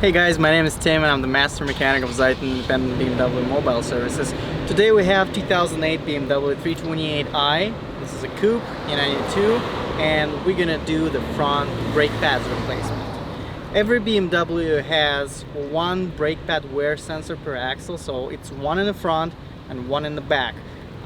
Hey guys, my name is Tim and I'm the master mechanic of Zeiten independent BMW mobile services. Today we have 2008 BMW 328i. This is a coupe, E92, and we're gonna do the front brake pads replacement. Every BMW has one brake pad wear sensor per axle, so it's one in the front and one in the back.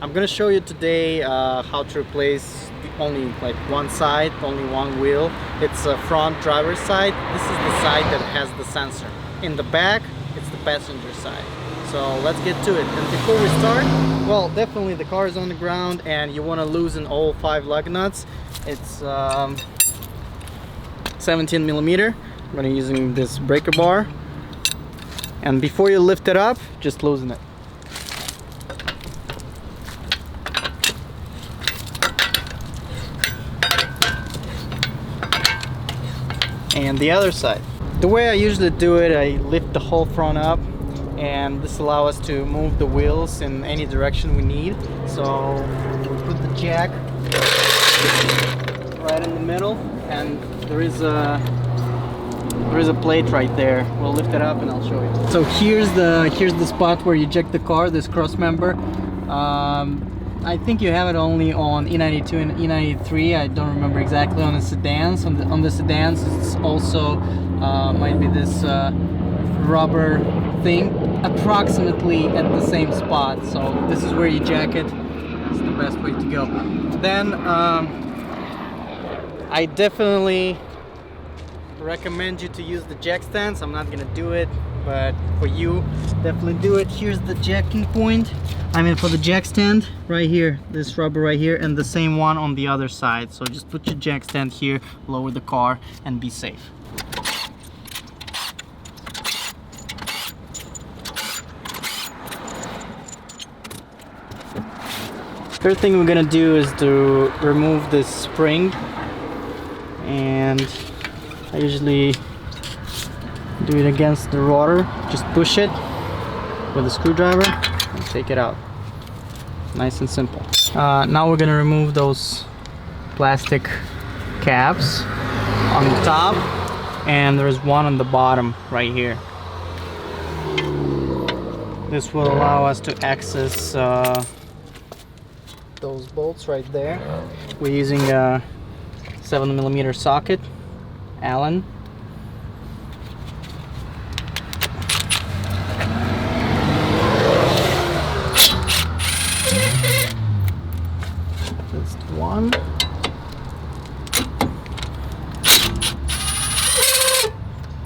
I'm gonna show you today how to replace only like one side, only one wheel. It's a front driver's side. This is the side that has the sensor. In the back, it's the passenger side. So let's get to it. And before we start, well, definitely the car is on the ground and you want to loosen all 5 lug nuts. It's 17 millimeter. I'm gonna be using this breaker bar. And before you lift it up, just loosen it. And the other side. The way I usually do it, I lift the whole front up, and this allows us to move the wheels in any direction we need. So we put the jack right in the middle, and there is a plate right there. We'll lift it up and I'll show you. So here's the spot where you eject the car, this cross member. I think you have it only on E92 and E93. I don't remember exactly on the sedans. On the sedans, it's also might be this rubber thing, approximately at the same spot. So this is where you jack it. It's the best way to go. Then I definitely recommend you to use the jack stands. I'm not gonna do it, but for you, definitely do it. Here's the jacking point. I mean, for the jack stand right here, this rubber right here, and the same one on the other side. So just put your jack stand here, lower the car, and be safe. First thing we're gonna do is to remove this spring, and I usually do it against the rotor. Just push it with a screwdriver and take it out. Nice and simple. Now we're gonna remove those plastic caps on the top, and there's one on the bottom right here. This will allow us to access those bolts right there. We're using a 7mm socket, Allen. Just one.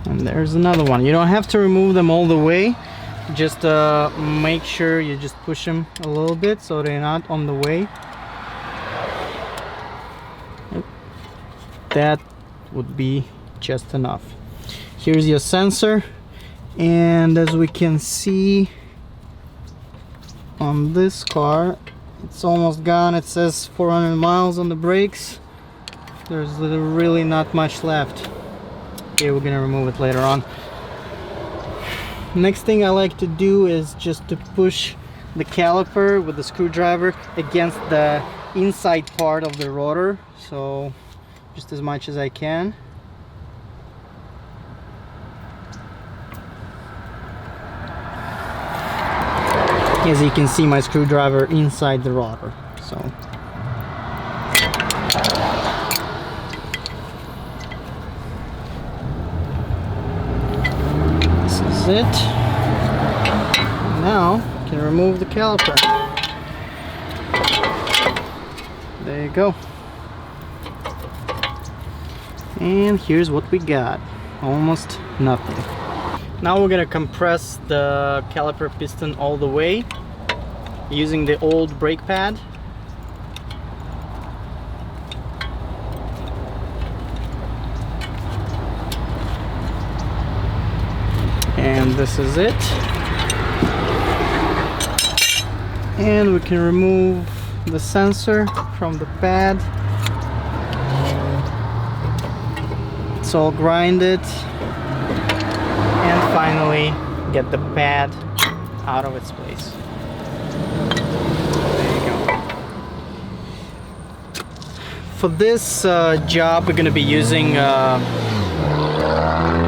And there's another one. You don't have to remove them all the way. Just make sure you just push them a little bit so they're not on the way. That would be just enough. Here's your sensor, and as we can see on this car, it's almost gone. It says 400 miles on the brakes. There's really not much left. Okay, we're gonna remove it later on. Next thing I like to do is just to push the caliper with the screwdriver against the inside part of the rotor, so just as much as I can. As you can see, my screwdriver inside the rotor. So this is it. Now you can remove the caliper. There you go. And here's what we got. Almost nothing. Now we're gonna compress the caliper piston all the way using the old brake pad. And this is it. And we can remove the sensor from the pad. It's all grinded, and finally get the pad out of its place. There you go. For this job, we're going to be using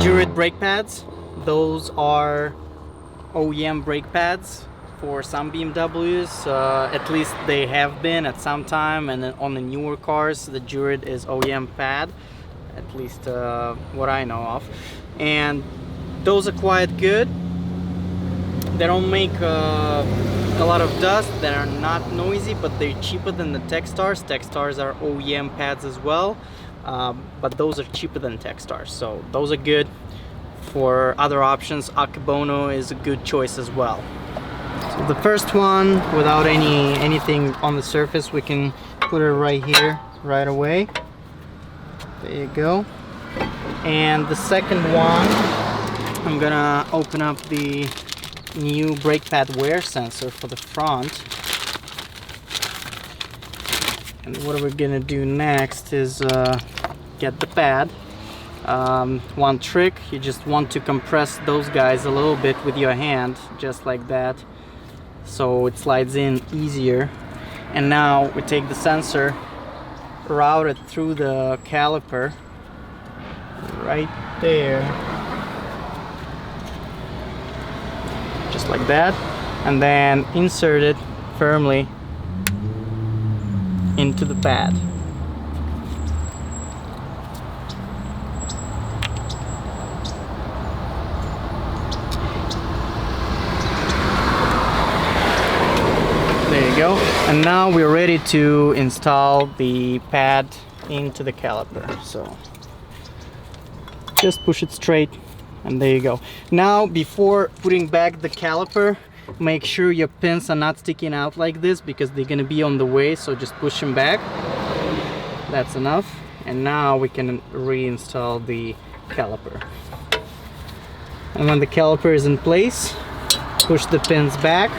Durit brake pads. those are OEM brake pads for some BMWs. At least they have been at some time, and then on the newer cars the Jurid is OEM pad, at least what I know of. And those are quite good. They don't make a lot of dust, they're not noisy, but they're cheaper than the Techstars. Techstars are OEM pads as well, but those are cheaper than Techstars, so those are good. For other options, Akebono is a good choice as well. So the first one, without anything on the surface, we can put it right here right away. There you go. And the second one, I'm gonna open up the new brake pad wear sensor for the front. And what we're gonna do next is get the pad. One trick, you just want to compress those guys a little bit with your hand, just like that, so it slides in easier. And now we take the sensor, route it through the caliper right there, just like that, and then insert it firmly into the pad. There you go. And now we're ready to install the pad into the caliper. So just push it straight, and there you go. Now, before putting back the caliper, make sure your pins are not sticking out like this, because they're gonna be on the way, so just push them back. That's enough. And now we can reinstall the caliper. And when the caliper is in place, push the pins back.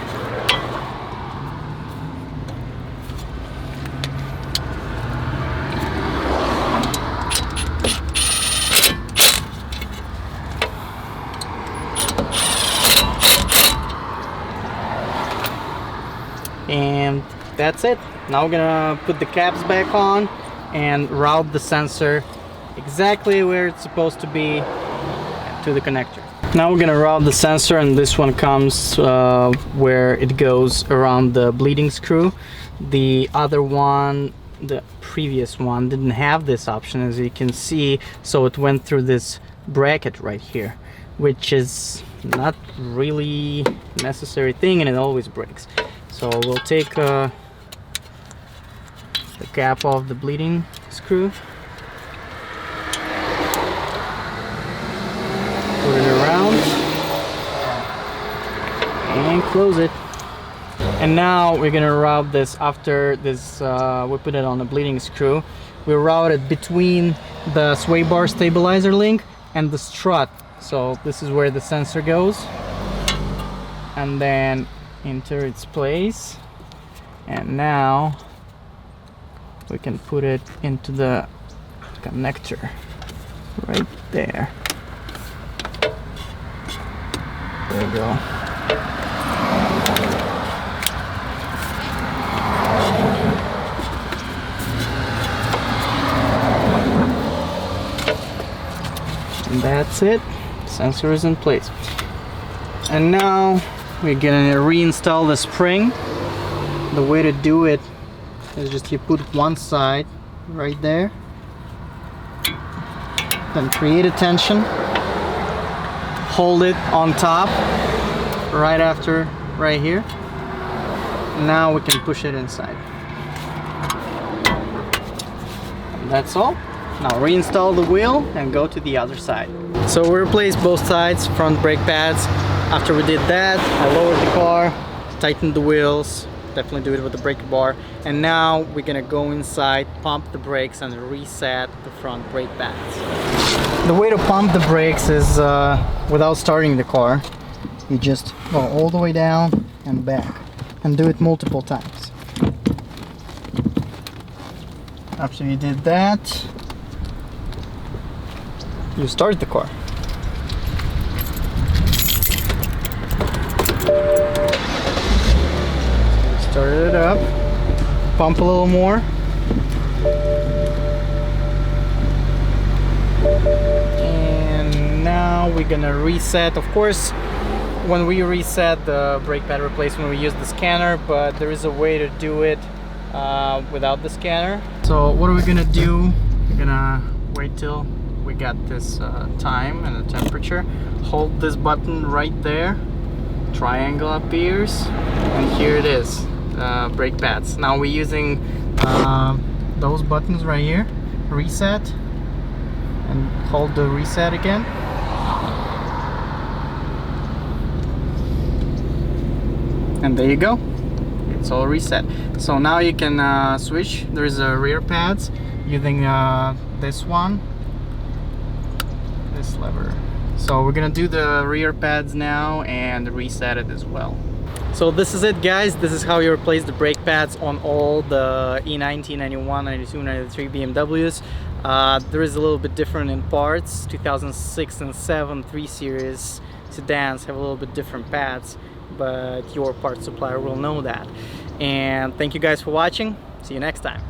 And that's it. Now we're gonna put the caps back on and route the sensor exactly where it's supposed to be to the connector. Now we're gonna route the sensor, and this one comes where it goes around the bleeding screw. The other one, the previous one, didn't have this option, as you can see, so it went through this bracket right here, which is not really necessary thing, and it always breaks. So we'll take the cap off the bleeding screw, put it around, and close it. And now we're gonna route this after this. We put it on the bleeding screw. We route it between the sway bar stabilizer link and the strut. So this is where the sensor goes, and then into its place. And now we can put it into the connector right there. There we go. And that's it. Sensor is in place. And now we're gonna reinstall the spring. The way to do it is just you put one side right there, then create a tension, hold it on top right after right here. Now we can push it inside. And that's all. Now reinstall the wheel and go to the other side. So we replaced both sides, front brake pads. After we did that, I lowered the car, tightened the wheels, definitely do it with the brake bar, and now we're gonna go inside, pump the brakes, and reset the front brake pads. The way to pump the brakes is without starting the car. You just go all the way down and back, and do it multiple times. After you did that, you start the car. Start it up, pump a little more, and now now we're gonna reset. Of course, when we reset the brake pad replacement, we use the scanner, but there is a way to do it without the scanner. So what are we gonna do? We're gonna wait till we got this time and the temperature. Hold this button right there. Triangle appears, and here it is, brake pads. Now we're using those buttons right here. Reset, and hold the reset again. And there you go, it's all reset. So now you can switch. There's rear pads using this one, this lever. So we're gonna do the rear pads now and reset it as well. So this is it, guys. This is how you replace the brake pads on all the E90, 91, 92, 93 BMWs. There is a little bit different in parts. 2006 and 7 3 Series sedans have a little bit different pads, but your part supplier will know that. And thank you guys for watching. See you next time.